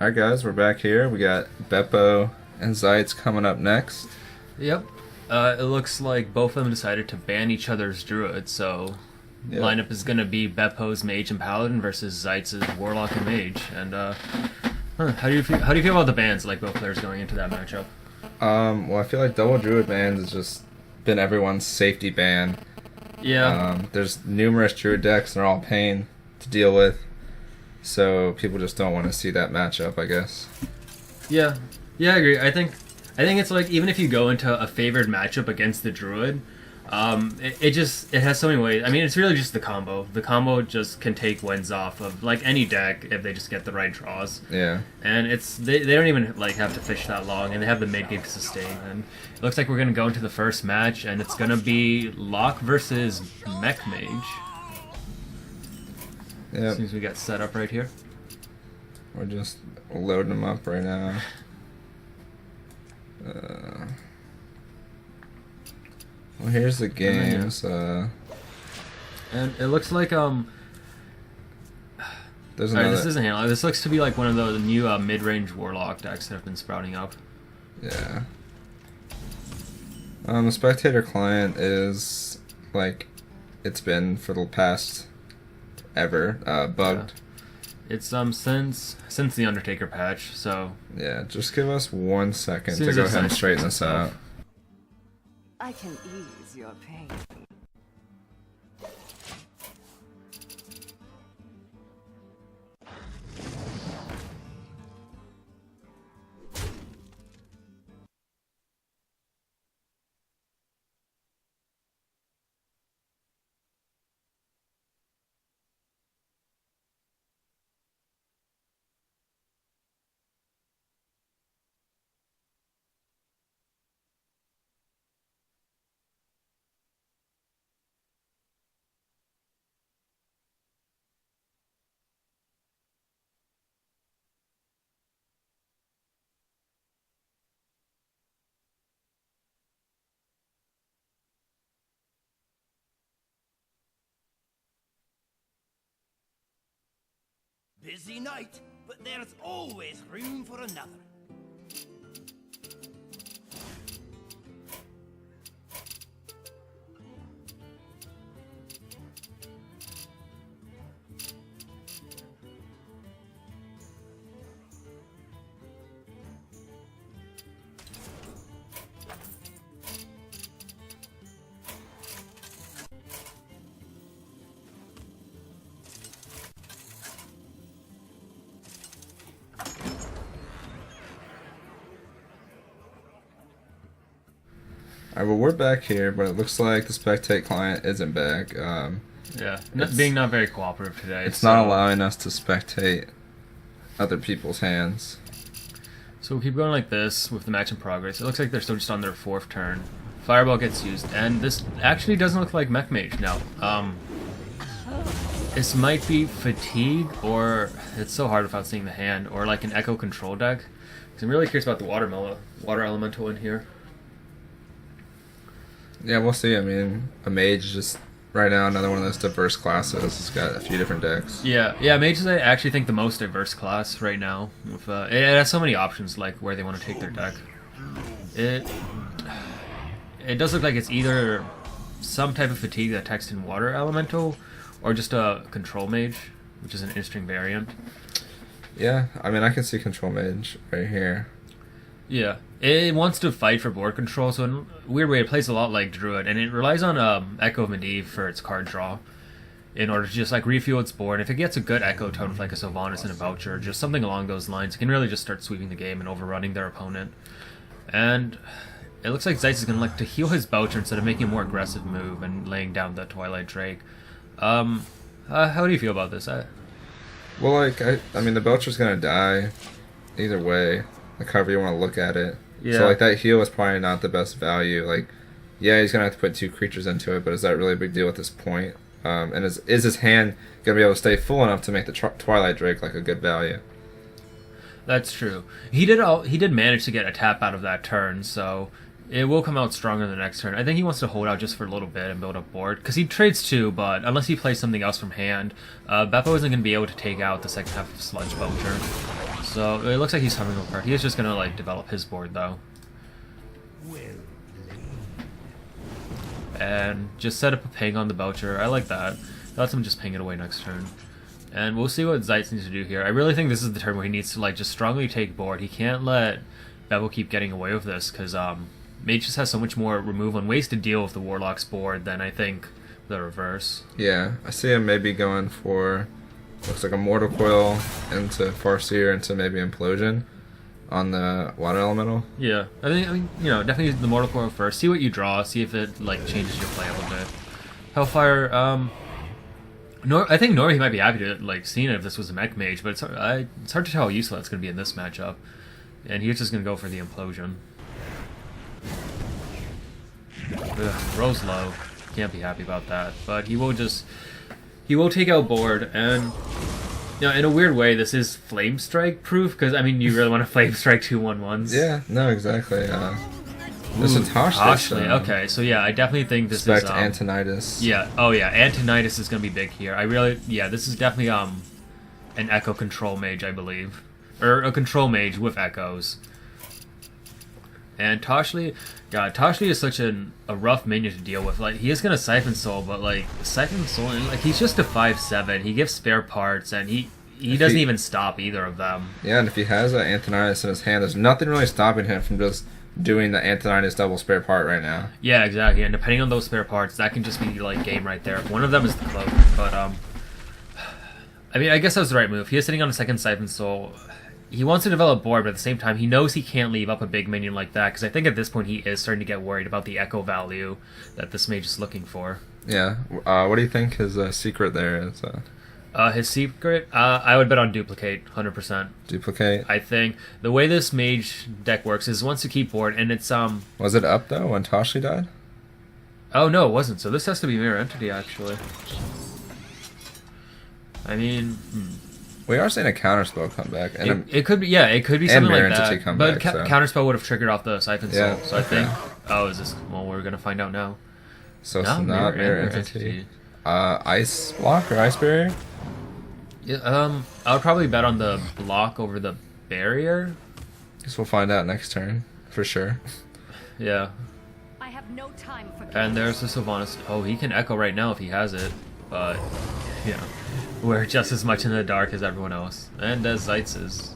Alright guys, we're back here. We got Bepo and Zietes coming up next. Yep. It looks like both of them decided to ban each other's druid, so Yep. lineup is going to be Bepo's mage and paladin versus Zietes' warlock and mage. And how do you feel about the bans, like both players going into that matchup? Well, I feel like double druid bans has just been everyone's safety ban. Yeah. There's numerous druid decks and they're all pain to deal with. So people just don't want to see that matchup, I guess. Yeah, I agree. I think it's like, even if you go into a favored matchup against the druid, it has so many ways. I mean, it's really just the combo. The combo just can take wins off of like any deck if they just get the right draws. Yeah. And they don't even like have to fish that long, and they have the mid game to sustain. And it looks like we're gonna go into the first match, and it's gonna be Locke versus Mech Mage. Yep. Seems we got set up right here. We're just loading them up right now. Well, here's the games. And it looks like There's Alright, another. this isn't handled. This looks to be like one of the new mid-range warlock decks that have been sprouting up. Yeah. The spectator client is like it's been for the past ever bugged. Yeah. It's since the Undertaker patch, so Yeah, just give us 1 second Soon to as go it ahead and settles straighten this out. itself. I can ease your pain. Busy night, but there's always room for another. Alright, well we're back here, but it looks like the spectate client isn't back. yeah, being not very cooperative today. It's not allowing us to spectate other people's hands. So we'll keep going like this with the match in progress. It looks like they're still just on their 4th turn. Fireball gets used, and this actually doesn't look like Mech Mage now. This might be fatigue, or it's so hard without seeing the hand, or like an Echo control deck. Because I'm really curious about the water elemental in here. Yeah, we'll see. I mean, a mage is just right now another one of those diverse classes. It's got a few different decks. Yeah, mage is I actually think the most diverse class right now. With it has so many options, like where they want to take their deck. It does look like it's either some type of fatigue that attacks in water elemental, or just a control mage, which is an interesting variant. Yeah, I mean, I can see control mage right here. Yeah, it wants to fight for board control, so in a weird way it plays a lot like Druid, and it relies on Echo of Medivh for its card draw in order to just like refuel its board. If it gets a good Echo tone with like a Sylvanas and a Voucher, just something along those lines, it can really just start sweeping the game and overrunning their opponent. And it looks like Zietes is going to like to heal his Boucher instead of making a more aggressive move and laying down the Twilight Drake. How do you feel about this? Well, like, I mean, the Belcher's gonna die either way, like however you want to look at it. Yeah. So, like, that heal is probably not the best value. Like, yeah, he's gonna have to put 2 creatures into it, but is that really a big deal at this point? And is his hand gonna be able to stay full enough to make the Twilight Drake like a good value? That's true. He did manage to get a tap out of that turn, so it will come out stronger the next turn. I think he wants to hold out just for a little bit and build up board, because he trades 2, but unless he plays something else from hand, Bepo isn't going to be able to take out the second half of Sludge Vulture. So it looks like he's coming apart. He is just gonna like develop his board though. And just set up a ping on the Belcher. I like that. Let him just ping it away next turn. And we'll see what Zietes needs to do here. I really think this is the turn where he needs to like just strongly take board. He can't let Bepo keep getting away with this because Mage just has so much more removal and ways to deal with the Warlock's board than I think the reverse. Yeah, I see him maybe going for, looks like a Mortal Coil into Farseer into maybe Implosion on the Water Elemental. Yeah, I mean, you know, definitely the Mortal Coil first. See what you draw. See if it like changes your play a little bit. Hellfire. I think Nori might be happy to like seeing it if this was a Mech Mage, but it's hard to tell how useful that's going to be in this matchup. And he's just going to go for the Implosion. Ugh, Rose low. Can't be happy about that. But he will take out board, and you know, in a weird way, this is Flame Strike proof, because I mean, you really want to Flame Strike 2/1/1s. Yeah, no, exactly. This is Toshly. Okay, so yeah, I definitely think this is Antonidas. Yeah. Oh yeah, Antonidas is gonna be big here. This is definitely an Echo Control Mage, I believe, or a Control Mage with Echoes. And Toshly, God, Toshly is such a rough minion to deal with. Like, he is gonna Siphon Soul, but like Siphon Soul, like he's just a 5/7. He gives spare parts, and he doesn't even stop either of them. Yeah, and if he has an Antonidas in his hand, there's nothing really stopping him from just doing the Antonidas double spare part right now. Yeah, exactly. And depending on those spare parts, that can just be like game right there. One of them is the cloak, but I mean, I guess that was the right move. He is sitting on a second Siphon Soul. He wants to develop board, but at the same time, he knows he can't leave up a big minion like that, because I think at this point he is starting to get worried about the echo value that this mage is looking for. Yeah. What do you think his secret there is? His secret? I would bet on Duplicate, 100%. Duplicate? I think the way this mage deck works is once you keep board, and it's Was it up though when Toshly died? Oh no, it wasn't. So this has to be Mirror Entity actually. I mean, We are seeing a counterspell come back, and it could be, yeah, it could be something like Entity that. come But back, so. Counterspell would have triggered off the Siphon Soul. Yeah, So I think, okay. is this? Well, we're gonna find out now. So it's not Mirror Entity. Ice block or ice barrier? Yeah, I would probably bet on the block over the barrier. Guess we'll find out next turn for sure. Yeah. I have no time for And there's the Sylvanas. Oh, he can echo right now if he has it, but yeah, we're just as much in the dark as everyone else, and as Zietes is.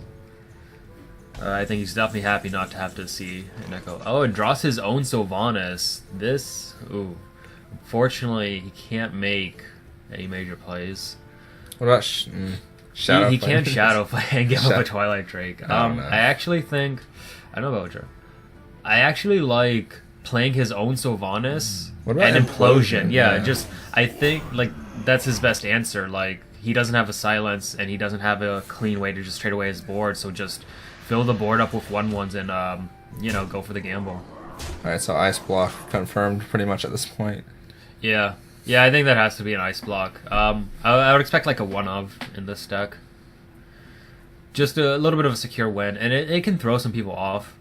I think he's definitely happy not to have to see an echo. Oh, and draws his own Sylvanas. This, ooh, unfortunately, he can't make any major plays. What about Shadow? He can't Shadow play and give up a Twilight Drake. No. I actually think, I don't know about Joe. I actually like playing his own Sylvanas What about and Implosion? Yeah, Yeah. just I think like that's his best answer. Like he doesn't have a silence and he doesn't have a clean way to just trade away his board. So just fill the board up with 1/1s and you know, go for the gamble. All right, so ice block confirmed pretty much at this point. Yeah. Yeah, I think that has to be an ice block. I would expect like a 1-of in this deck. Just a little bit of a secure win, and it can throw some people off.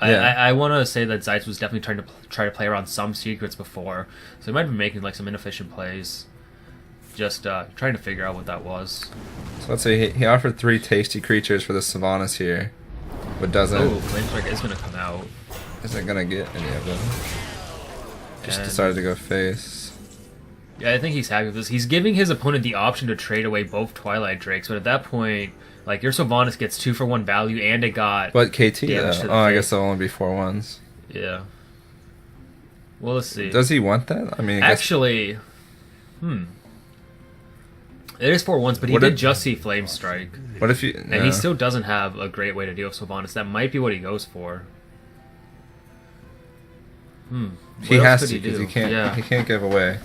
Yeah. I want to say that Zietes was definitely trying to play around some secrets before, so he might be making like some inefficient plays. Just trying to figure out what that was. So let's see, he offered 3 tasty creatures for the Sylvanas here, but doesn't. Oh, Flame Strike is going to come out. Isn't gonna get any of them. Just And- decided to go face. Yeah, I think he's happy with this. He's giving his opponent the option to trade away both Twilight Drakes, but at that point, like, your Sylvanas gets 2-for-1 value, and it got... But KT damage though. to the I face. guess there'll only be 4/1s. Yeah. Well, let's see. Does he want that? I mean, I guess- Actually, it is 4/1s, but he What did if- just see Flame Strike. what if you? And he still doesn't have a great way to deal with Sylvanas. That might be what he goes for. He What else has could to he because do? he can't. Yeah. He can't give away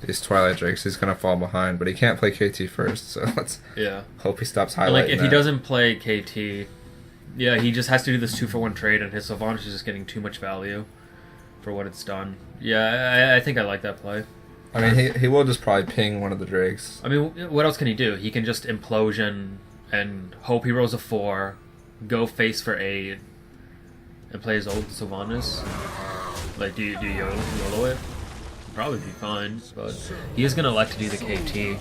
these Twilight Drakes. He's gonna fall behind, but he can't play KT first. So let's Yeah. hope he stops highlighting. And, like, if he that. doesn't play KT, yeah, he just has to do this 2-for-1 trade, and his Sylvanas is just getting too much value for what it's done. Yeah, I think I like that play. I mean, he will just probably ping one of the Drakes. I mean, what else can he do? He can just Implosion and hope he rolls a 4, go face for 8, and play his old Sylvanas. Like, do you YOLO it? Probably be fine, but he is going to elect to do the KT.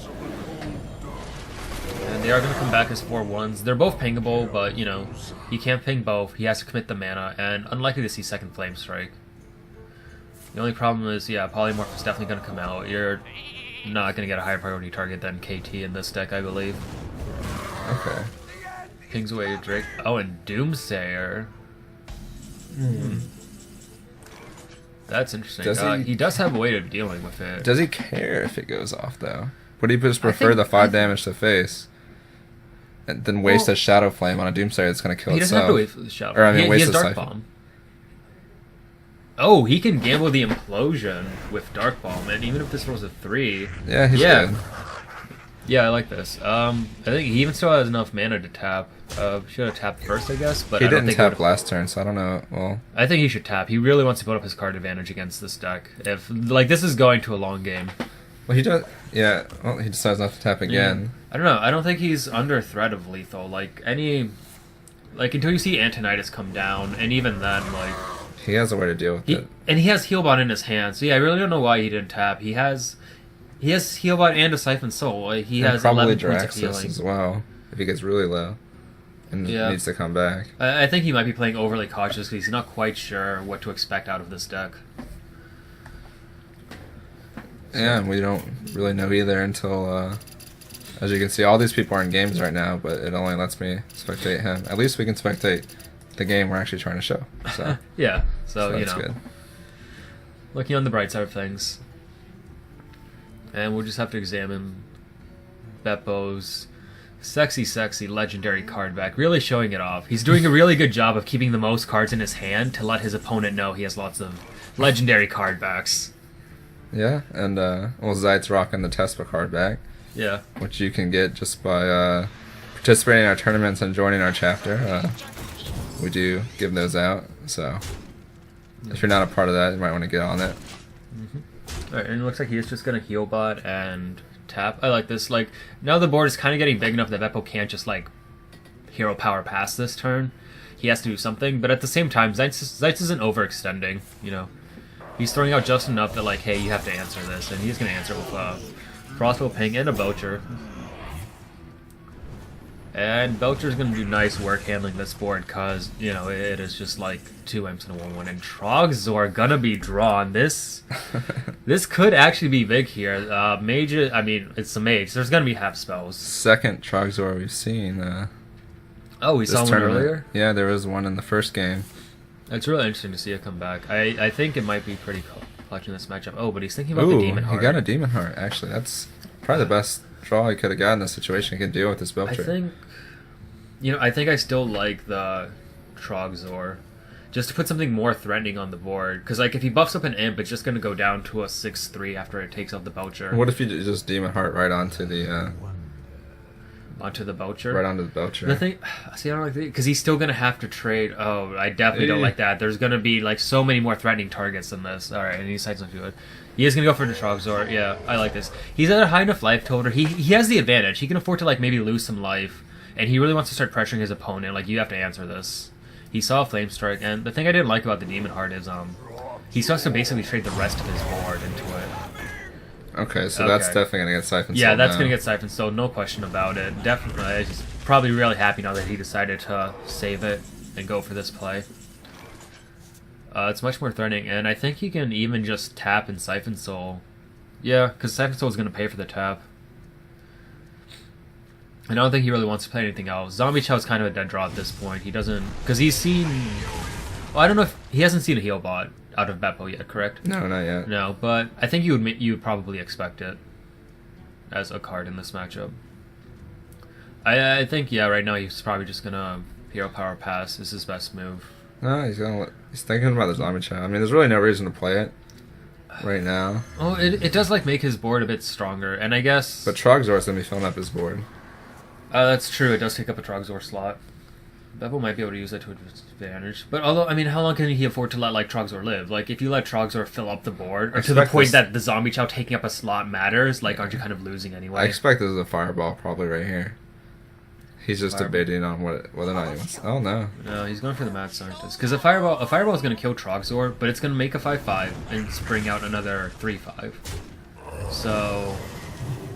And they are going to come back as 4/1s. They're both pingable, but, you know, he can't ping both. He has to commit the mana, and unlikely to see second Flame Strike. The only problem is, yeah, Polymorph is definitely going to come out. You're not going to get a higher priority target than KT in this deck, I believe. Okay. Pings away your Drake. Oh, and Doomsayer. That's interesting. He does have a way of dealing with it. Does he care if it goes off, though? Would he just prefer the 5 damage to face? And then waste a Shadow Flame on a Doomsayer that's going to kill he itself? He doesn't have to wait for the Shadow. Or, I mean, he has waste Dark a Bomb. Oh, he can gamble the Implosion with Dark Bomb, and even if this rolls a 3... Yeah, he's good. Yeah, I like this. I think he even still has enough mana to tap. Should have tapped first, I guess, but he I don't didn't think tap last turn, so I don't know. Well, I think he should tap. He really wants to build up his card advantage against this deck. If like this is going to a long game. well, he does. Yeah, well, he decides not to tap again. Yeah. I don't know. I don't think he's under threat of lethal. Like until you see Antonidas come down, and even then, like He has a way to deal with it. And he has Healbot in his hand. So yeah, I really don't know why he didn't tap. He has Healbot and a Siphon Soul. He has probably 11 points of Draxus healing as well if he gets really low and needs to come back. I think he might be playing overly cautious because he's not quite sure what to expect out of this deck. Yeah, and we don't really know either until, as you can see, all these people are in games right now, but it only lets me spectate him. At least we can spectate the game we're actually trying to show. So yeah, so you that's know, good. looking on the bright side of things. And we'll just have to examine Bepo's sexy legendary card back, really showing it off. He's doing a really good job of keeping the most cards in his hand to let his opponent know he has lots of legendary card backs. Yeah, and Zietes rocking the Tespa card back. Yeah. Which you can get just by participating in our tournaments and joining our chapter. We do give those out, so if you're not a part of that, you might want to get on it. Alright, and it looks like he's just going to Healbot and tap. I like this. Like, now the board is kind of getting big enough that Bepo can't just, like, hero power past this turn. He has to do something, but at the same time, Zietes isn't overextending, you know. He's throwing out just enough that, like, hey, you have to answer this, and he's going to answer it with Frostbolt Ping and a Belcher. And Belcher's going to do nice work handling this board because, you know, it is just like 2 imps and a 1/1. And Trogzor going to be drawn. This could actually be big here. Mage, I mean, it's a mage. There's going to be half spells. Second Trogzor we've seen. We saw one earlier? Yeah, there was one in the first game. It's really interesting to see it come back. I think it might be pretty clutch in this matchup. Oh, but he's thinking about the Demon Heart. He got a Demon Heart, actually. That's probably the best draw he could have gotten in this situation. He can deal with this Belcher. I think I still like the Trogzor. Just to put something more threatening on the board. Because, like, if he buffs up an imp, it's just going to go down to a 6/3 after it takes out the Belcher. What if you just Demon Heart right onto the... onto the Belcher? Right onto the Belcher. The thing... See, I don't like that. Because he's still going to have to trade... Oh, I definitely don't like that. There's going to be, like, so many more threatening targets than this. Alright, and he decides not to do it. He is going to go for the Trogzor. Yeah, I like this. He's at a high enough life total. He has the advantage. He can afford to, like, maybe lose some life. And he really wants to start pressuring his opponent. Like, you have to answer this. He saw a Flame Strike, and the thing I didn't like about the Demon Heart is he starts to basically trade the rest of his board into it. Okay, so that's definitely going to get Siphon Soul. Yeah, that's going to get Siphon Soul, no question about it. Definitely. He's probably really happy now that he decided to save it and go for this play. It's much more threatening, and I think he can even just tap and Siphon Soul. Yeah, because Siphon Soul is going to pay for the tap. And I don't think he really wants to play anything else. Zombie Chow's kind of a dead draw at this point. He doesn't... Because he's seen... Well, I don't know if... He hasn't seen a Healbot out of Bepo yet, correct? No, not yet. No, but I think you would probably expect it as a card in this matchup. I think, yeah, right now he's probably just going to Hero Power Pass. Is his best move. No, he's thinking about the Zombie Chow. I mean, there's really no reason to play it right now. Oh, it does, like, make his board a bit stronger, and I guess... But Trogzor's going to be filling up his board. That's true. It does take up a Trogzor slot. Bepo might be able to use that to his advantage. But although, I mean, how long can he afford to let, like, Trogzor live? Like, if you let Trogzor fill up the board, or to the point that the Zombie Chow taking up a slot matters, like, aren't you kind of losing anyway? I expect this is a Fireball probably right here. He's just debating on whether or not he wants... Oh, no. No, he's going for the Mad Scientist. Because a Fireball is going to kill Trogzor, but it's going to make a 5/5 and spring out another 3/5. So...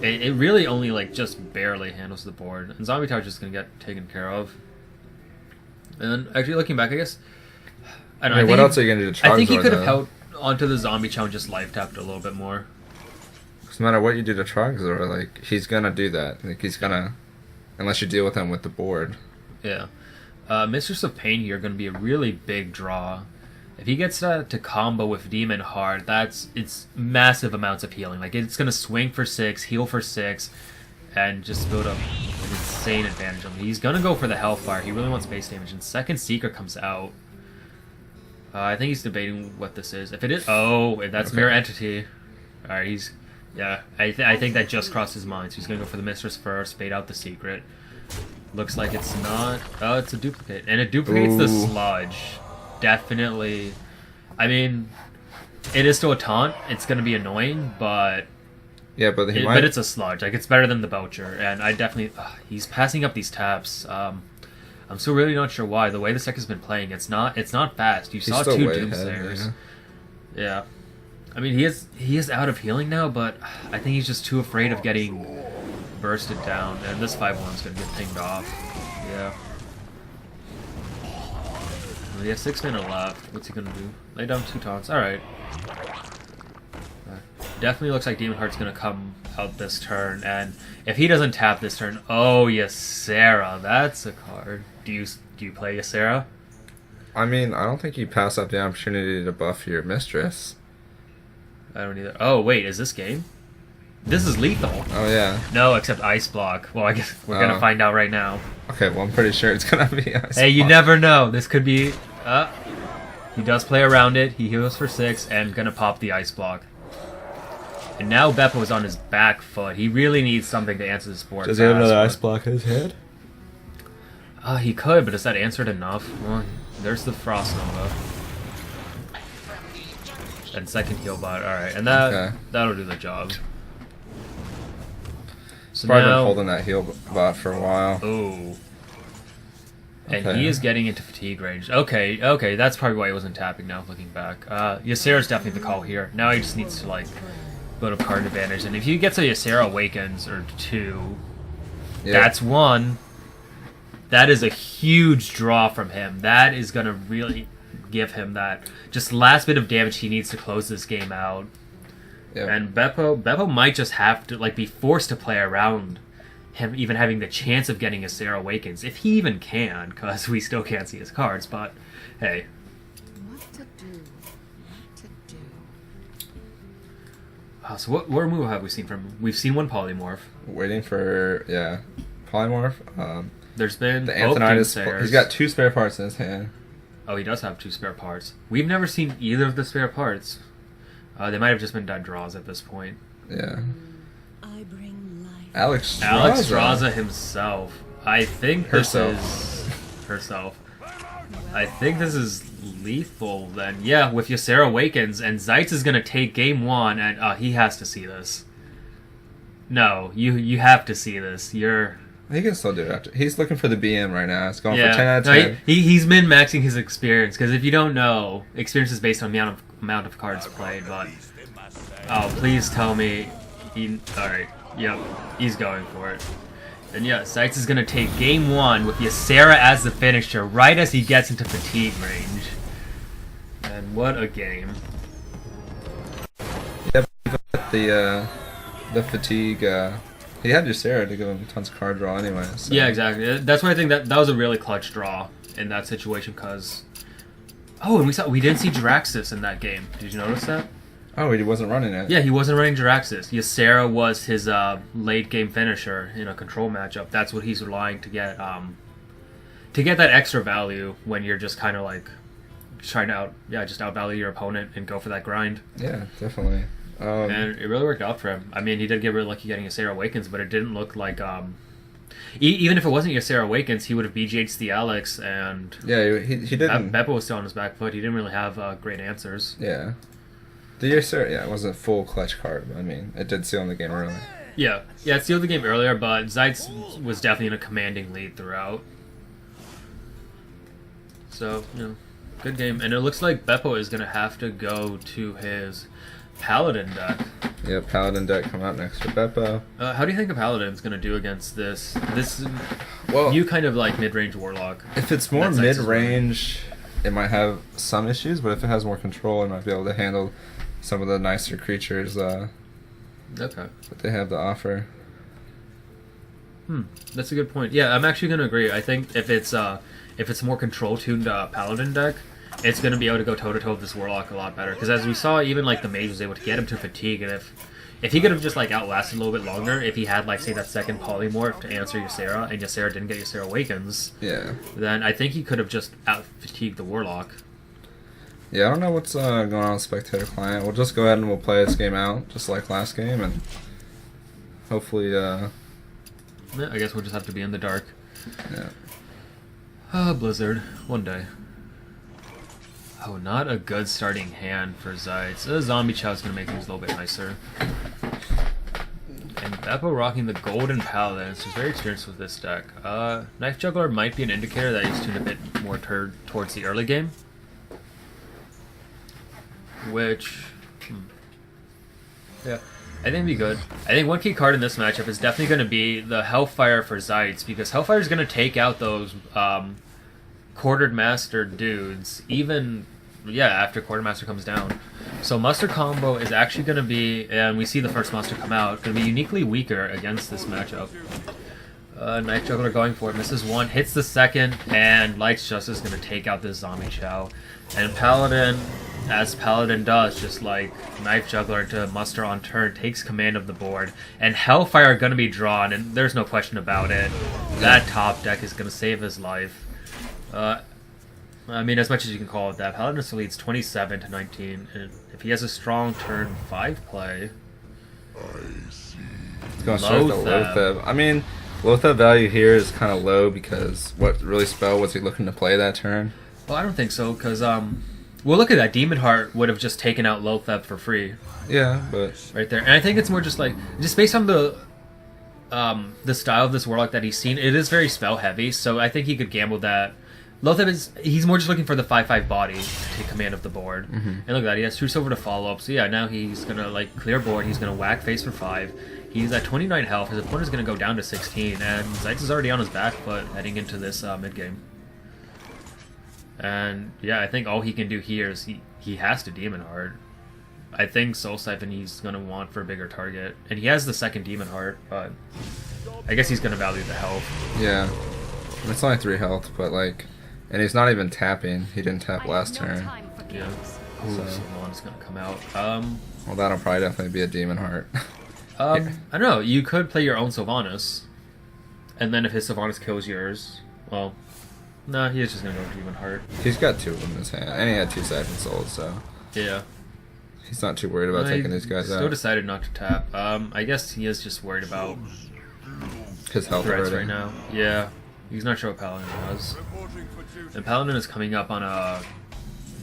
It really only like just barely handles the board, and Zombie Tower's just gonna get taken care of. And actually, looking back, I guess I don't know. I mean, what else are you gonna do to Trogzor? I think he could have though? held onto the Zombie Chow and just life tapped a little bit more. No matter what you do to Trogzor, like he's gonna do that. Like he's gonna, unless you deal with him with the board. Yeah. Mistress of Pain here going to be a really big draw. If he gets to combo with Demon Heart, it's massive amounts of healing. Like it's going to swing for 6, heal for 6, and just build up an insane advantage on him. He's going to go for the Hellfire. He really wants base damage. And second Seeker comes out. I think he's debating what this is. If it is, that's Okay. Mirror Entity. All right, he's I think that just crossed his mind. So he's going to go for the Mistress first, bait out the Secret. Looks like it's not. Oh, it's a duplicate. And it duplicates the Ooh. Sludge. Definitely. I mean, it is still a taunt. It's going to be annoying, but Yeah, but he might. but it's a Sludge. Like, it's better than the Boucher. And I definitely... he's passing up these taps. I'm still really not sure why. The way this deck has been playing, it's not fast. You He's saw still 2 way ahead, Doomsayers. Yeah. I mean, he is out of healing now, but I think he's just too afraid of getting bursted down, and this 5-1's gonna get pinged off. Yeah. Well, he has 6 mana left. What's he gonna do? Lay down 2 taunts. Alright. Definitely looks like Demon Heart's gonna come out this turn, and if he doesn't tap this turn, oh, Ysera, that's a card. Do you play Ysera? I mean, I don't think you pass up the opportunity to buff your Mistress. I don't either. Oh, wait, is this game? This is lethal. Oh yeah. No, except Ice Block. Well, I guess we're gonna find out right now. Okay, well I'm pretty sure it's gonna be. Hey, you never know. This could be. He does play around it. He heals for 6 and gonna pop the Ice Block. And now Bepo is on his back foot. He really needs something to answer this board. Does he have another Ice Block in his head? He could, but is that answered enough? Well, there's the Frost Nova. And second heal bot. Alright, and that'll do the job. So Probably now, been holding that heal bot for a while. oh. And Okay. he is getting into fatigue range. Okay, that's probably why he wasn't tapping now, looking back. Ysera's definitely the call here. Now he just needs to, like, build up card advantage. And if he gets a Ysera Awakens, or 2, that's 1. That is a huge draw from him. That is going to really give him that just last bit of damage he needs to close this game out. Yep. And Bepo might just have to, like, be forced to play around him even having the chance of getting a Sarah Awakens, if he even can, because we still can't see his cards, but hey. What to do? So what move have we seen from him? We've seen one Polymorph. Waiting for Polymorph. There's been The both Anthonitis. Doomsayers. He's got 2 spare parts in his hand. Oh, he does have 2 spare parts. We've never seen either of the spare parts. They might have just been dead draws at this point. Yeah. I bring life. Alex Straza himself. I think this is herself. I think this is lethal then. Yeah, with Ysera Awakens, and Zietes is gonna take game 1, and he has to see this. No, you have to see this. He can still do it after. He's looking for the BM right now. It's going Yeah. for 10 out of No, 10. he's min-maxing his experience, because if you don't know, experience is based on the amount of cards played, but... Oh, please tell me... Alright, yep, he's going for it. And yeah, Zietes is going to take game 1 with Ysera as the finisher, right as he gets into fatigue range. And what a game. Yep, the fatigue... he had Ysera to give him tons of card draw anyway. So. Yeah, exactly. That's why I think that was a really clutch draw in that situation, because... Oh, and we didn't see Jiraxis in that game. Did you notice that? Oh, he wasn't running it. Yeah, he wasn't running Jiraxis. Ysera was his late game finisher in a control matchup. That's what he's relying to get that extra value when you're just kind of like trying to outvalue your opponent and go for that grind. Yeah, definitely. And it really worked out for him. I mean, he did get really lucky getting Ysera Awakens, but it didn't look like even if it wasn't Ysera Awakens, he would have BGH'd the Alex, and yeah, he didn't. Bepo was still on his back foot. He didn't really have great answers. Yeah. The Ysera, it wasn't a full clutch card, but I mean, it did seal in the game early. Yeah, it sealed the game earlier, but Zietes was definitely in a commanding lead throughout. So, good game. And it looks like Bepo is going to have to go to his Paladin deck. Yep, Paladin deck come out next for Bepo. How do you think a Paladin's going to do against this Well, new kind of like mid-range Warlock? if it's more That's Zietes' mid-range, it might have some issues, but if it has more control, it might be able to handle some of the nicer creatures Okay. that they have to offer. That's a good point. Yeah, I'm actually going to agree. I think if it's a more control-tuned Paladin deck, it's going to be able to go toe-to-toe with this Warlock a lot better. Because as we saw, even like the Mage was able to get him to fatigue, and if he could have just like outlasted a little bit longer, if he had like say that second polymorph to answer Ysera, and Ysera didn't get Ysera Awakens, Yeah. then I think he could have just out-fatigued the Warlock. Yeah, I don't know what's going on with Spectator Client. We'll just go ahead and we'll play this game out, just like last game, and hopefully, Yeah, I guess we'll just have to be in the dark. yeah. Blizzard. One day. Oh, not a good starting hand for Zietes. A Zombie Chow's going to make things a little bit nicer. And Bepo rocking the Golden Paladin. He's very experienced with this deck. Knife Juggler might be an indicator that he's tuned a bit more towards the early game. Which... Yeah, I think it'd be good. I think one key card in this matchup is definitely going to be the Hellfire for Zietes, because Hellfire is going to take out those Quartered Master dudes, even, after Quartermaster comes down. So Muster combo is actually going to be, and we see the first Muster come out, going to be uniquely weaker against this matchup. Knife Juggler going for it, misses one, hits the second, and Light's Justice is going to take out this Zombie Chow. And Paladin, as Paladin does, just like Knife Juggler to Muster on turn, takes command of the board. And Hellfire are going to be drawn, and there's no question about it. That top deck is going to save his life. I mean, as much as you can call it that, Paladin still leads 27 to 19, and if he has a strong turn 5 play... It's going straight to Lotheb. I mean, Lotheb value here is kind of low because what really spell was he looking to play that turn? Well, I don't think so, because, well, look at that. Demon Heart would have just taken out Lotheb for free. Yeah, but... Right there. And I think it's more just like, just based on the style of this Warlock that he's seen, it is very spell heavy, so I think he could gamble that. Lotheb he's more just looking for the 5/5 body to take command of the board. And look at that, he has 2 silver to follow up, so yeah, now he's gonna like clear board, he's gonna whack face for 5. He's at 29 health, his opponent's gonna go down to 16, and Zietes is already on his back foot heading into this mid game. And yeah, I think all he can do here is he has to Demon Heart. I think Soul Siphon he's gonna want for a bigger target, and he has the second Demon Heart, but I guess he's gonna value the health. Yeah, it's only 3 health, but like, and he's not even tapping. He didn't tap last turn. Yeah. Ooh, Sylvanas gonna come out. Well, that'll probably definitely be a Demon Heart. I don't know. You could play your own Sylvanas, and then if his Sylvanas kills yours, well, no, he's just gonna go with Demon Heart. He's got 2 of them in his hand, and he had 2 Siphon Souls, so Yeah. he's not too worried about taking these guys Still out. decided not to tap. I guess he is just worried about His health threats already. right now. Yeah. He's not sure what Paladin has. And Paladin is coming up on a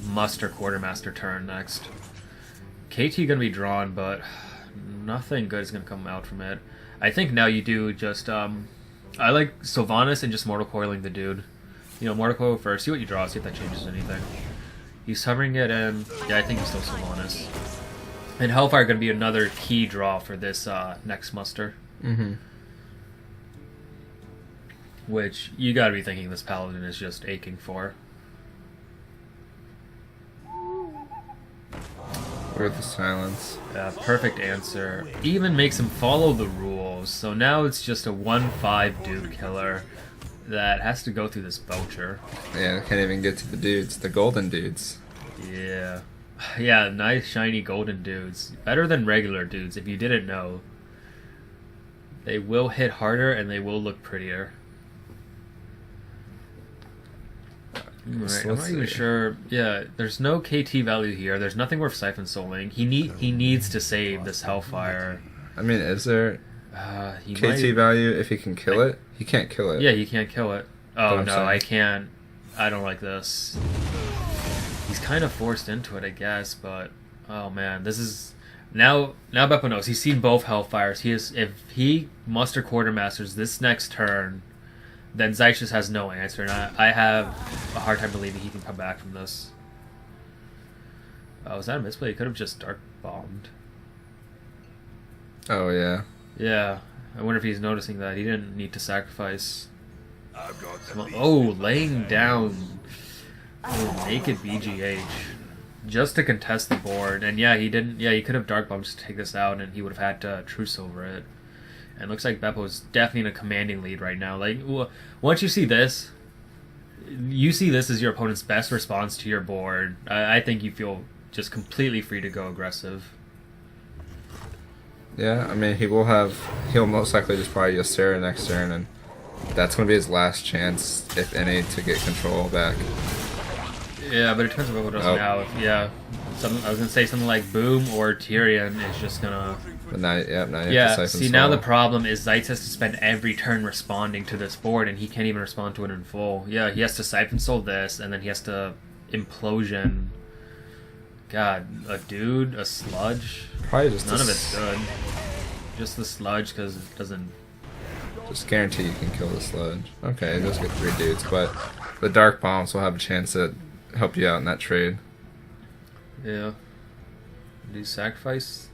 Muster Quartermaster turn next. KT gonna be drawn, but nothing good is gonna come out from it. I think now you do just I like Sylvanas and just Mortal Coiling the dude. You know, Mortal Coil first, see what you draw, see if that changes anything. He's hovering it, and yeah, I think he's still Sylvanas. And Hellfire gonna be another key draw for this next Muster. Which you gotta be thinking this Paladin is just aching for. Worth the silence. Perfect answer. Even makes him follow the rules. So now it's just a 1/5 dude killer that has to go through this Belcher. Yeah, can't even get to the dudes, the golden dudes. Yeah. Yeah, nice shiny golden dudes. Better than regular dudes, if you didn't know. They will hit harder and they will look prettier. Right, I'm not even sure. Yeah, there's no KT value here. There's nothing worth Siphon Souling. He needs to save this Hellfire. I mean, is there He KT value if he can kill it? He can't kill it. Yeah, he can't kill it. Oh no, saying. I can't. I don't like this. He's kind of forced into it, I guess, but oh man, this is now Bepo knows. He's seen both Hellfires. If he Muster Quartermasters this next turn, then Zietes just has no answer, and I have a hard time believing he can come back from this. Oh, was that a misplay? He could have just Dark bombed. Oh yeah. Yeah, I wonder if he's noticing that. He didn't need to sacrifice. I've got Oh, laying down naked BGH just to contest the board. And yeah, he didn't. Yeah, he could have dark bombed to take this out, and he would have had to truce over it. And it looks like Bepo's definitely in a commanding lead right now. Like, once you see this as your opponent's best response to your board. I think you feel just completely free to go aggressive. Yeah, I mean, he'll most likely just probably Ysera next turn, and that's going to be his last chance, if any, to get control back. Yeah, but it depends on what does now. I was going to say something like Boom or Tyrion is just going to... But now you have to Yeah, Siphon see, Soul. now the problem is Zietes has to spend every turn responding to this board, and he can't even respond to it in full. Yeah, he has to Siphon Soul this, and then he has to Implosion... God, a dude, a sludge. Probably just None of it's good. Just the sludge because it doesn't. Just guarantee you can kill the sludge. Okay, it does get 3 dudes, but the dark bombs will have a chance to help you out in that trade. Yeah. Did he sacrifice?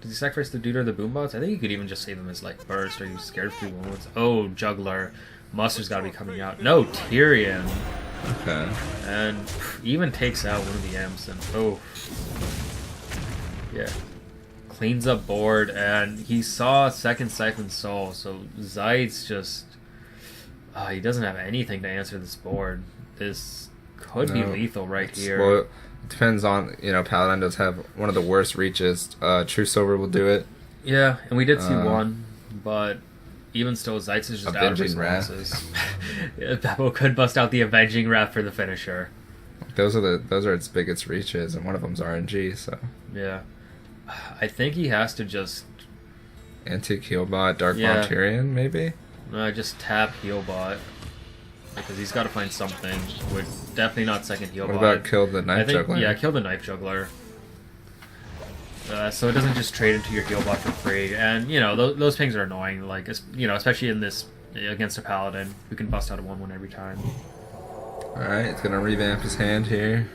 Did he sacrifice the dude or the boombots? I think you could even just save him as like burst. Are you scared of 3 wounds? Oh, juggler. Mustard's got to be coming out. No, Tyrion. Okay. And even takes out one of the M's and yeah, cleans up board, and he saw second Siphon Soul, so Zietes just he doesn't have anything to answer this board. This could be lethal right here. Well, it depends on, Paladin does have one of the worst reaches. True Silver will do it. Yeah, and we did see one, but even still, Zietes is just out of Avenging Wrath. responses. Yeah, Bepo could bust out the Avenging Wrath for the finisher. Those are its biggest reaches, and one of them's RNG. So Yeah, I think he has to just Antique Healbot, Dark Yeah. Bomb Tyrion, maybe. just tap Healbot because he's got to find something. Would definitely not second Healbot. What about kill the I Knife think, Juggler? yeah, kill the Knife Juggler. So it doesn't just trade into your Healbot for free, and those pings are annoying. Like especially in this against a Paladin who can bust out a 1/1 every time. All right, it's gonna revamp his hand here.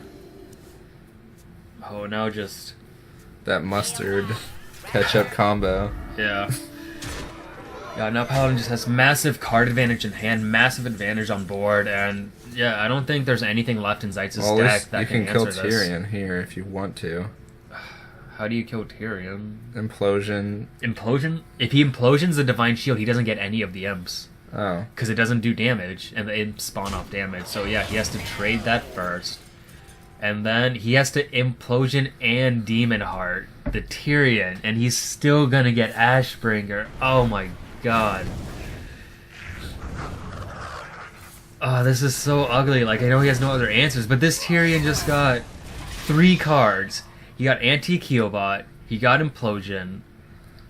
Oh, now just That mustard ketchup combo. yeah. Yeah, now Paladin just has massive card advantage in hand, massive advantage on board, and yeah, I don't think there's anything left in Zietes' Well, at deck least that you can can kill answer this. Tyrion here if you want to. How do you kill Tyrion? Implosion. Implosion? If he implosions the Divine Shield, he doesn't get any of the imps. Oh. Because it doesn't do damage, and the imps spawn off damage. So yeah, he has to trade that first. And then he has to Implosion and Demon Heart the Tyrion, and he's still gonna get Ashbringer. Oh my god. Oh, this is so ugly. Like, I know he has no other answers, but this Tyrion just got 3 cards. He got Antique Healbot, he got Implosion,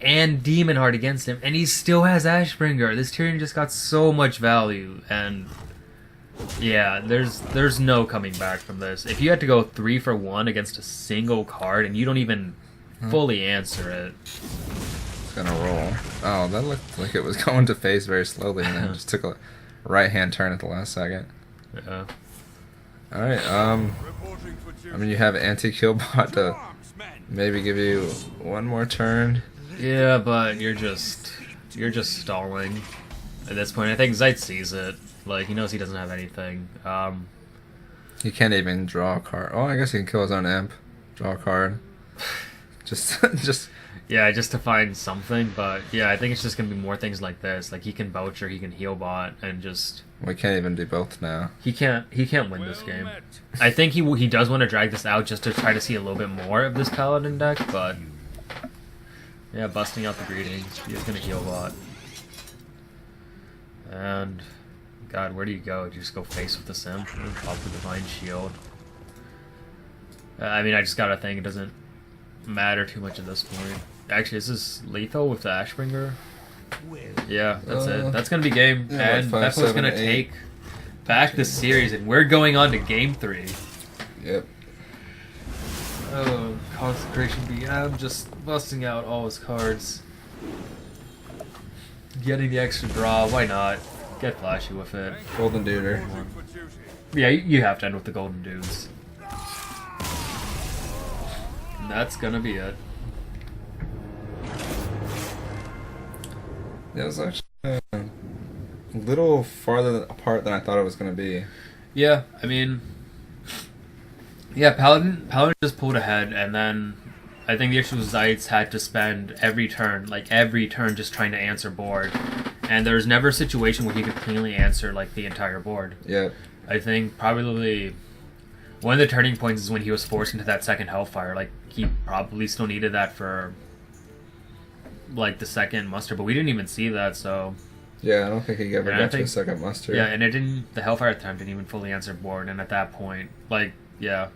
and Demon Heart against him, and he still has Ashbringer. This Tyrion just got so much value, and yeah, there's no coming back from this. If you had to go 3 for 1 against a single card, and you don't even fully answer it. It's gonna roll. Oh, that looked like it was going to face very slowly, and then just took a right-hand turn at the last second. Yeah. Alright, I mean, you have Antique Healbot to maybe give you one more turn. Yeah, but you're just stalling at this point. I think Zietes sees it. Like, he knows he doesn't have anything. He can't even draw a card. Oh, I guess he can kill his own imp. Draw a card. just Yeah, just to find something, but yeah, I think it's just gonna be more things like this. Like, he can Boucher, he can Healbot, and just we can't even do both now. he can't win this game. I think he does want to drag this out just to try to see a little bit more of this Paladin deck, but yeah, busting out the greetings. He is gonna Healbot. And God, where do you go? Do you just go face with the Simp and pop the Divine Shield? I mean, I just gotta think it doesn't matter too much at this point. Actually, is this lethal with the Ashbringer? Yeah, that's it. That's gonna be game. Yeah, And like 5, Bepo's 7, gonna 8. take back the series, and we're going on to game 3. Yep. Oh, Consecration BM, just busting out all his cards. Getting the extra draw, why not? Get flashy with it. Golden Duder. Yeah, you have to end with the golden dudes. that's gonna be it. It was actually a little farther apart than I thought it was going to be. Yeah, I mean, yeah, Paladin just pulled ahead, and then I think the issue was Zietes had to spend every turn just trying to answer board, and there's never a situation where he could cleanly answer like the entire board. Yeah. I think probably one of the turning points is when he was forced into that second Hellfire. Like, he probably still needed that for like the second muster, but we didn't even see that, so Yeah, I don't think he ever got to a second muster. yeah, and the Hellfire attempt didn't even fully answer board, and at that point, like, yeah,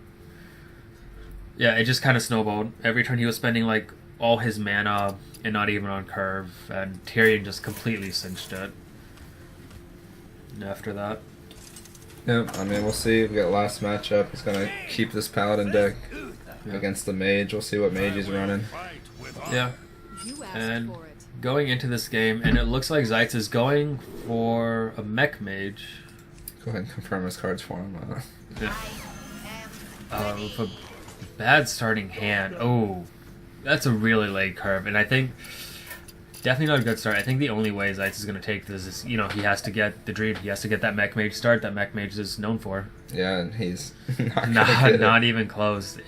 it just kind of snowballed. Every turn he was spending like all his mana and not even on curve, and Tyrion just completely cinched it after that. Yeah, I mean, we'll see. We got last matchup. He's gonna keep this Paladin deck against the Mage. We'll see what Mage he's running. Yeah. You asked And for it. going into this game, and it looks like Zietes is going for a Mech Mage. Go ahead and confirm his cards for him. Yeah. With a bad starting hand. Oh, that's a really late curve, and I think definitely not a good start. I think the only way Zietes is going to take this is, he has to get the Dream. He has to get that Mech Mage start that Mech Mage is known for. Yeah, and he's not Not even close.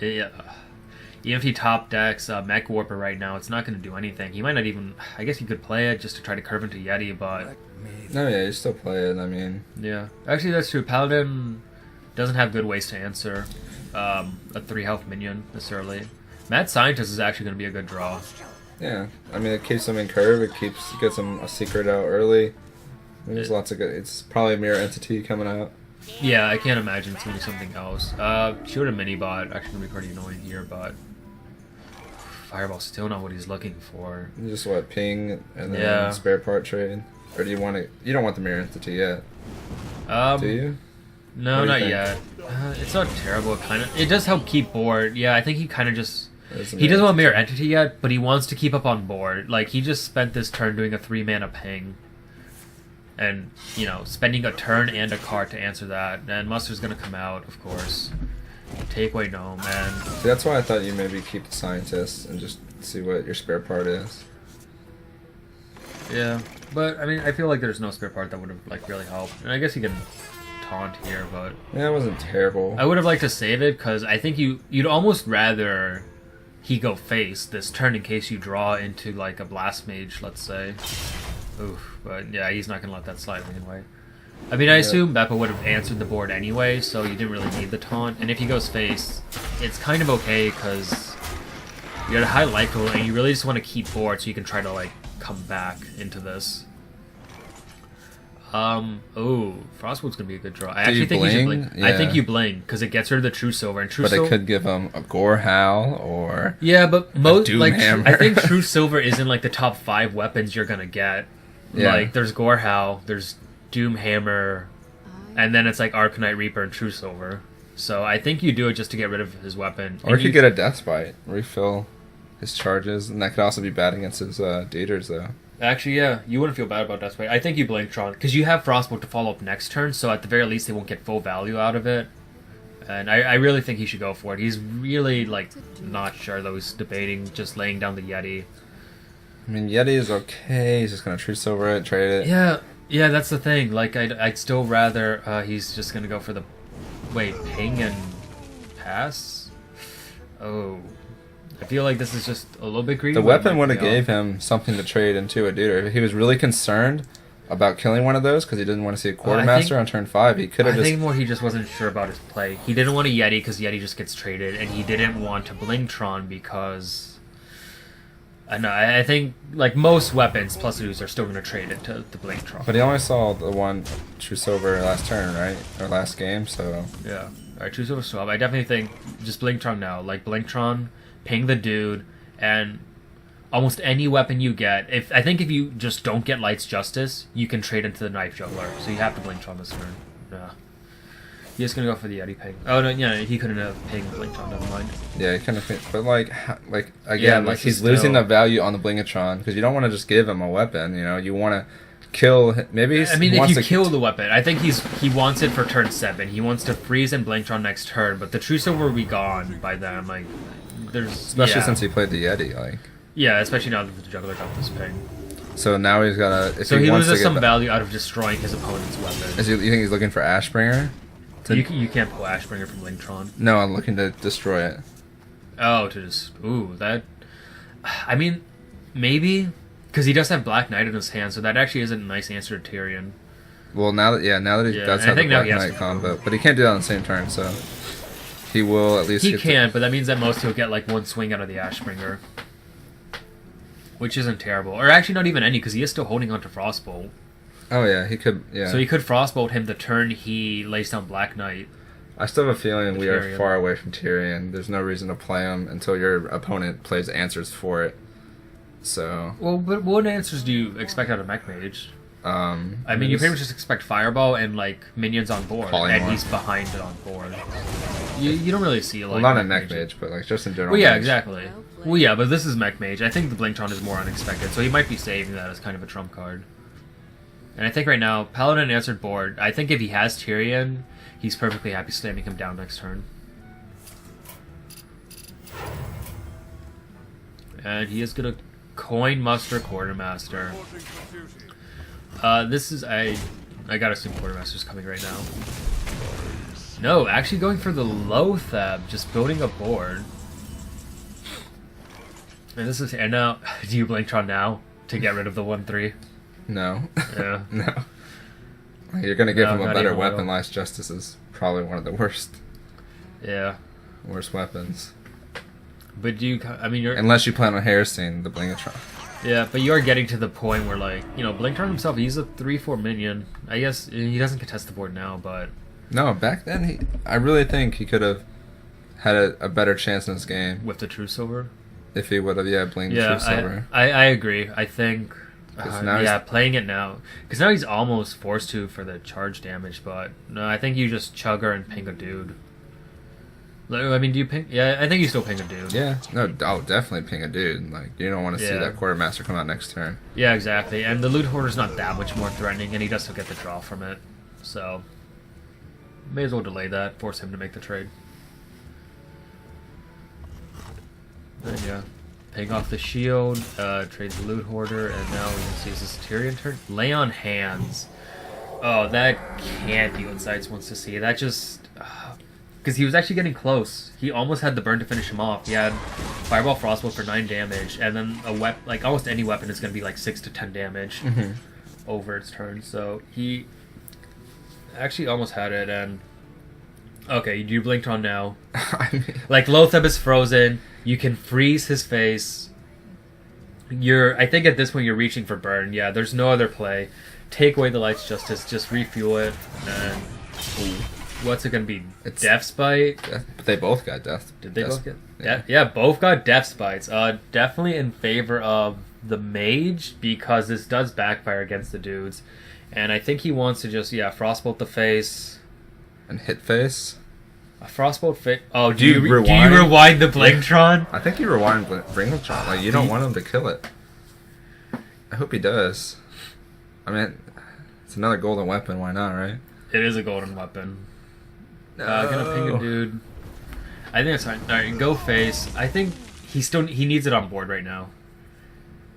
Even if he top decks Mech Warper right now, it's not going to do anything. He might not even... I guess he could play it just to try to curve into Yeti, but... No, yeah, you still play it, I mean... Yeah. Actually, that's true. Paladin doesn't have good ways to answer a 3 health minion this early. Mad Scientist is actually going to be a good draw. Yeah, I mean, it keeps him in curve, it gets him a secret out early. I mean, there's lots of good... It's probably a Mirror Entity coming out. Yeah, I can't imagine it's going to be something else. Shoot a mini-bot, actually going to be pretty annoying here, but... Fireball's still not what he's looking for. Just what, ping and then Yeah. spare part trade? Or do you want to... You don't want the Mirror Entity yet, do you? No, What do you not think? yet. It's not terrible. It does help keep board. Yeah, I think he kind of just... There's a He doesn't want Mirror Entity yet, but he wants to keep up on board. Like, he just spent this turn doing a 3-mana ping. And, spending a turn and a card to answer that. And Muster's going to come out, of course. Take away Gnome, and... See, that's why I thought you maybe keep the Scientist and just see what your spare part is. Yeah, but, I mean, I feel like there's no spare part that would have, really helped. And I guess you can taunt here, but... Yeah, it wasn't terrible. I would have liked to save it, because I think you'd almost rather he go face this turn in case you draw into, a Blast Mage, let's say. Oof, but yeah, he's not going to let that slide anyway. I mean, I assume Bepo would have answered the board anyway, so you didn't really need the taunt. And if he goes face, it's kind of okay, because you had a high likelihood, and you really just want to keep board so you can try to, come back into this. Oh, Frostwood's gonna be a good draw. I actually think you should blink. I think you blink because it gets rid of the True Silver and True Silver. But it could give him a Gore Howl or but most Doomhammer. I think True Silver isn't the top 5 weapons you're gonna get. Yeah. There's Gore Howl, there's Doomhammer, and then it's Arcanite Reaper and True Silver. So I think you do it just to get rid of his weapon. Or he could get a Death Bite, refill his charges, and that could also be bad against his Daters though. Actually, yeah, you wouldn't feel bad about Death Bite. I think you blink Tron, because you have Frostbolt to follow up next turn, so at the very least they won't get full value out of it. And I really think he should go for it. He's really, not sure, though. He's debating just laying down the Yeti. I mean, Yeti is okay. He's just going to Truce over it, trade it. Yeah, that's the thing. I'd still rather he's just going to go for the... Wait, ping and pass? Oh... I feel like this is just a little bit greedy. The weapon would have gave him something to trade into a Deuter. If he was really concerned about killing one of those because he didn't want to see a Quartermaster on turn 5, he could have just... I think more he just wasn't sure about his play. He didn't want a Yeti because Yeti just gets traded, and he didn't want to Blingtron because... I think, most weapons plus Ooze are still going to trade it to the Blingtron. But he only saw the one True Silver last turn, right? Or last game, so... Yeah. Alright, True Silver Swap. I definitely think just Blingtron now. Blingtron... Ping the dude, and almost any weapon you get. I think if you just don't get Light's Justice, you can trade into the Knife Juggler. So you have to Blingtron this turn. Yeah. He's just gonna go for the Yeti ping. Oh no, yeah, he couldn't have pinged Blingtron. Never mind. Yeah, he couldn't have. But again, he's losing the value on the Blingatron because you don't want to just give him a weapon. You want to kill. Maybe I mean, if you kill the weapon, I think he wants it for turn 7. He wants to freeze and Blingtron next turn, but the True Silver will be gone by then. there's Especially yeah. since he played the Yeti, like. Yeah, especially now that the juggler got this ping. So now he's got to. So he wants loses to some get value out of destroying his opponent's weapon. you think he's looking for Ashbringer? You can't pull Ashbringer from Linktron. No, I'm looking to destroy it. Oh, to just that. I mean, maybe because he does have Black Knight in his hand, so that actually is a nice answer to Tyrion. Well, now that he does I have the think now Black he has Knight to combo, but he can't do that on the same turn, so he will at least. He can, but that means at most he'll get like one swing out of the Ashbringer, which isn't terrible. Or actually, not even any, because he is still holding onto Frostbolt. Oh yeah, he could. Yeah. So he could Frostbolt him the turn he lays down Black Knight. I still have a feeling we are Tyrion. far away from Tyrion. There's no reason to play him until your opponent plays answers for it. So. Well, but what answers do you expect out of Mech Mage? I mean, you pretty much just expect Fireball and like minions on board, and he's behind it on board. You don't really see like. Well, not in Mech Mage, but like just in general. Well, yeah, Mage. exactly. Well, yeah, but this is Mech Mage. I think the Blingtron is more unexpected, so he might be saving that as kind of a trump card. And I think right now, Paladin answered board. I think if he has Tyrion, he's perfectly happy slamming him down next turn. And he is gonna coin muster Quartermaster. This is I gotta assume Quartermaster's coming right now. No, actually going for the Lothab, just building a board. And this is now. Do you Blingtron now to get rid of the 1/3? No. Yeah. No. You're gonna give him a not better even weapon. little. Last Justice is probably one of the worst weapons. But do you? I mean, you're. Unless you plan on Harrison the Blingatron. Yeah, but you are getting to the point where, like, Blingtron himself, he's a 3/4 minion. I guess he doesn't contest the board now, but No, back then I really think he could have had a better chance in this game with the True Silver. if he would have blinged Yeah, True Silver. I agree. I think. 'Cause now playing it now, because now he's almost forced to for the charge damage. But no, I think you just chug her and ping a dude. Like, I mean, do you ping? Yeah, I think you still ping a dude. Yeah, no, I'll definitely ping a dude. Like you don't want to see Yeah. that Quartermaster come out next turn. Yeah, exactly. And the Loot Hoarder's not that much more threatening, and he does still get the draw from it. So, may as well delay that, force him to make the trade. And yeah, paying off the shield, trades the Loot Hoarder, and now we can see is this Tyrion turn? Lay on Hands. Oh, that can't be what Zietes wants to see. That just... Because he was actually getting close. He almost had the burn to finish him off. He had Fireball Frostbolt for 9 damage, and then like almost any weapon is going to be like 6 to 10 damage over its turn. So he actually almost had it, and okay, you blinked on now. I mean, Like Lothab is frozen. You can freeze his face. I think at this point you're reaching for burn. Yeah, there's no other play. Take away the Light's Justice, just refuel it, and what's it gonna be? It's Death Spite? but they both got death. Did they both get? Yeah. Yeah, both got Death Spites. Definitely in favor of the Mage because this does backfire against the dudes, and I think he wants to just Frostbolt the face. And hit face. A Frostbolt face. Oh, Do you do you rewind? rewind the Blingtron? I think you rewind Blingatron. Like you don't want him to kill it. I hope he does. I mean, it's another golden weapon. Why not, right? It is a golden weapon. No. Gonna ping a dude. I think it's fine. Alright, go face. I think he needs it on board right now.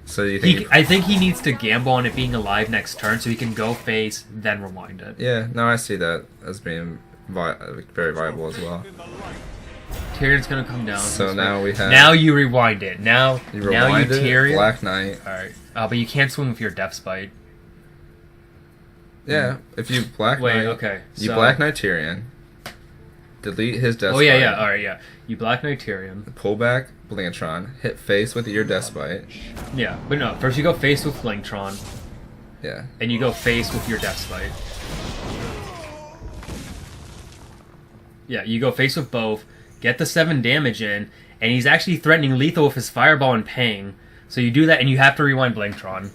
So you think? I think he needs to gamble on it being alive next turn so he can go face, then rewind it. Yeah, no, I see that as being very viable as well. Tyrion's gonna come down. So now we have. Now you rewind it. Now you Tyrion. Black Knight. Alright. But you can't swing with your Death Spite. Yeah, if you Black Wait, Knight. okay. You So, Black Knight Tyrion. Delete his Death Oh Spite. yeah. Alright, yeah. You Black Knight Tyrion. Pull back Blingatron. Hit face with your Death Spite. Yeah, but no. First you go face with Blingtron, Yeah. and you go face with your Death Spite. Yeah, you go face with both, get the 7 damage in, and he's actually threatening lethal with his Fireball and Pang. So you do that, and you have to rewind Blingtron.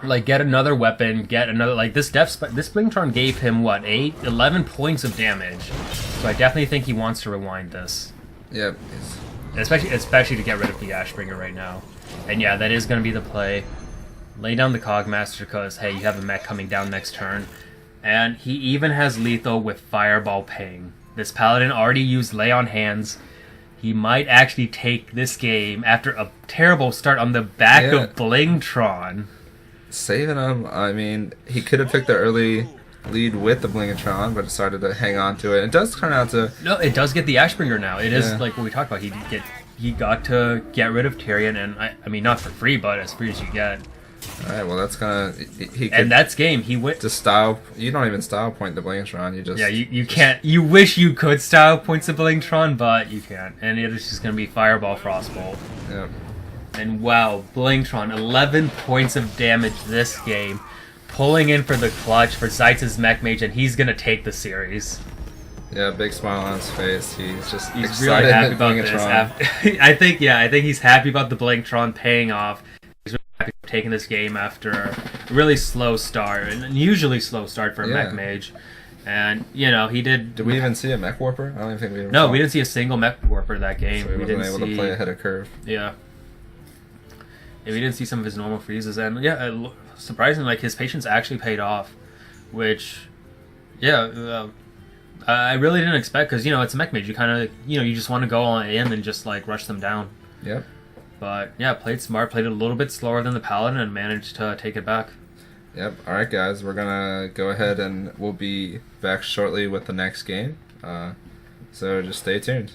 Like, get another weapon, get another... Like, this Blingtron gave him, what, 11 points of damage. So I definitely think he wants to rewind this. Yep. Especially to get rid of the Ashbringer right now. And yeah, that is going to be the play. Lay down the Cogmaster because, hey, you have a mech coming down next turn. And he even has lethal with Fireball Ping. This Paladin already used Lay on Hands. He might actually take this game after a terrible start on the back of Blingtron. Saving him, I mean, he could have took the early lead with the Blingatron, but decided to hang on to it. It does turn out to... No, it does get the Ashbringer now. It is like what we talked about. He got to get rid of Tyrion, and I mean, not for free, but as free as you get. Alright, well, that's gonna... He and that's game. He went... To style... You don't even style point the Blingatron, you just... Yeah, you can't... You wish you could style points the Blingtron, but you can't. And it's just gonna be Fireball, Frostbolt. Yep. And wow, Blingtron, 11 points of damage this game. Pulling in for the clutch for Zietes' Mech Mage, and he's gonna take the series. Yeah, big smile on his face. He's just He's excited really happy at about Blingatron. this. I think he's happy about the Blingtron paying off. He's really happy for taking this game after a really slow start, an unusually slow start for a Mech Mage. And you know he did. Did we even see a Mech Warper? I don't even think we ever No, saw we didn't see a single Mech Warper that game. So he we wasn't didn't able see, to play ahead of curve. Yeah. We didn't see some of his normal freezes, and yeah, surprisingly, like his patience actually paid off, which, yeah, I really didn't expect because it's a Mech Mage. You kind of you just want to go on in and just like rush them down. Yep. But yeah, played smart, played a little bit slower than the Paladin, and managed to take it back. Yep. All right, guys, we're gonna go ahead and we'll be back shortly with the next game. So just stay tuned.